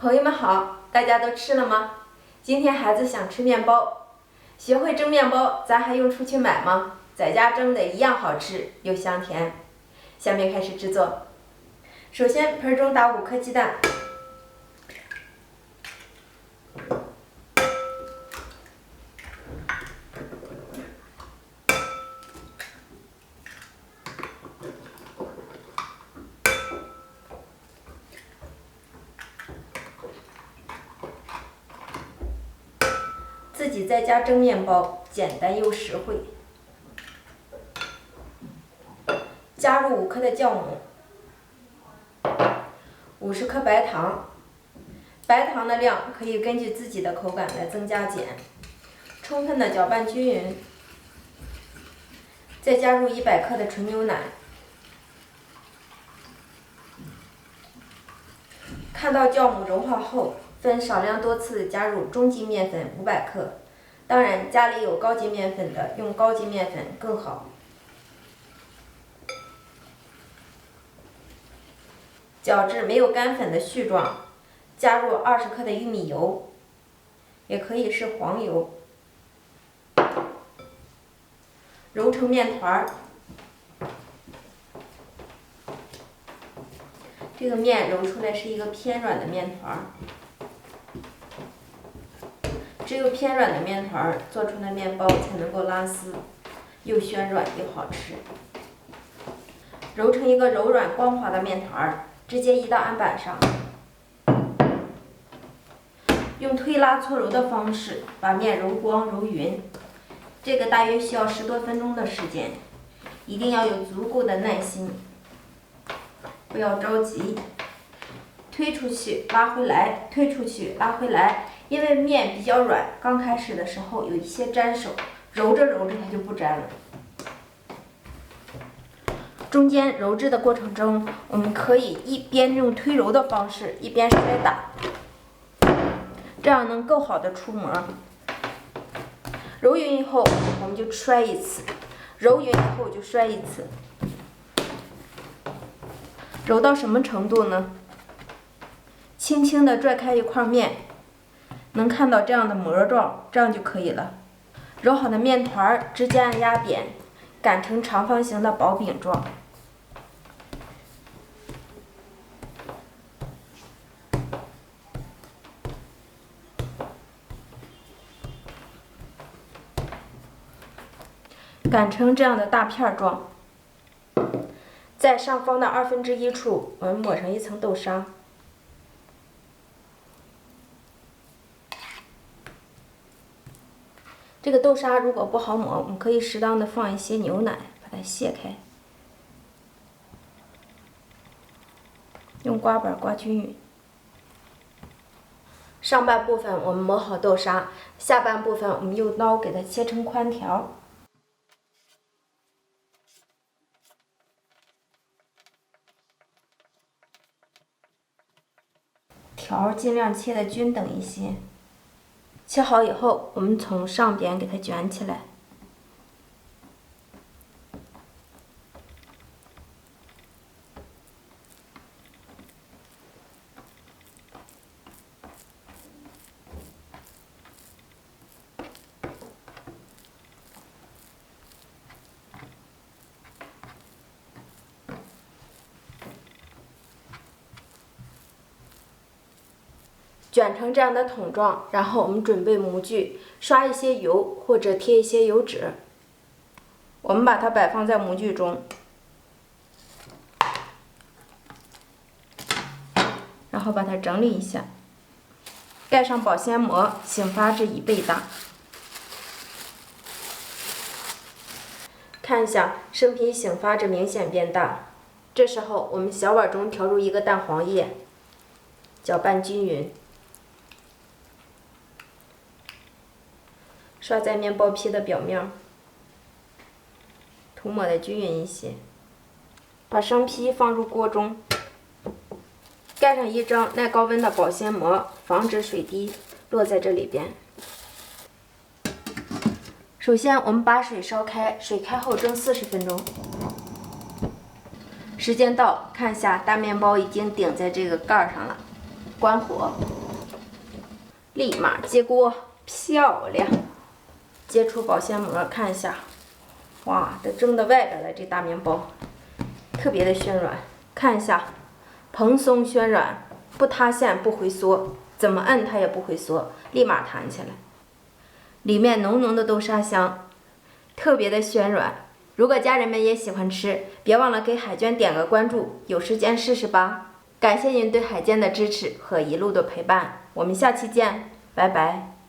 朋友们好，大家都吃了吗？今天孩子想吃面包，学会蒸面包，咱还用出去买吗？在家蒸的一样好吃又香甜。下面开始制作。首先，盆中打5颗鸡蛋，自己在家蒸面包，简单又实惠。加入5克的酵母，50克白糖，白糖的量可以根据自己的口感来增加减。充分的搅拌均匀，再加入100克的纯牛奶。看到酵母融化后，分少量多次加入中筋面粉500克，当然家里有高筋面粉的，用高筋面粉更好。搅至没有干粉的絮状，加入20克的玉米油，也可以是黄油，揉成面团儿。这个面揉出来是一个偏软的面团儿，只有偏软的面团儿做出的面包才能够拉丝，又暄软又好吃。揉成一个柔软光滑的面团儿，直接移到案板上，用推拉搓揉的方式把面揉光揉匀，这个大约需要10多分钟的时间，一定要有足够的耐心，不要着急。推出去拉回来，推出去拉回来，因为面比较软，刚开始的时候有一些粘手，揉着揉着它就不粘了。中间揉制的过程中，我们可以一边用推揉的方式，一边摔打，这样能更好的出模。揉匀以后，我们就摔一次，揉匀以后就摔一次。揉到什么程度呢？轻轻地拽开一块面，能看到这样的膜状，这样就可以了。揉好的面团直接按压扁，擀成长方形的薄饼状。擀成这样的大片状，在上方的1/2处，我们抹上一层豆沙。这个豆沙如果不好抹，我们可以适当的放一些牛奶，把它卸开，用刮板刮均匀。上半部分我们抹好豆沙，下半部分我们用刀给它切成宽条。条尽量切得均等一些。切好以后，我们从上边给它卷起来。卷成这样的桶状，然后我们准备模具，刷一些油或者贴一些油纸。我们把它摆放在模具中，然后把它整理一下，盖上保鲜膜，醒发至1倍大。看一下生皮醒发至明显变大，这时候我们小碗中调入1个蛋黄液，搅拌均匀。刷在面包皮的表面，涂抹的均匀一些。把生皮放入锅中，盖上一张耐高温的保鲜膜，防止水滴落在这里边。首先，我们把水烧开，水开后蒸40分钟。时间到，看一下大面包已经顶在这个盖上了。关火，立马接锅，漂亮。揭出保鲜膜看一下，哇，这蒸到外边了，这大面包特别的暄软，看一下，蓬松暄软，不塌陷不回缩，怎么摁它也不回缩，立马弹起来。里面浓浓的豆沙香，特别的暄软。如果家人们也喜欢吃，别忘了给海娟点个关注，有时间试试吧。感谢您对海娟的支持和一路的陪伴，我们下期见，拜拜。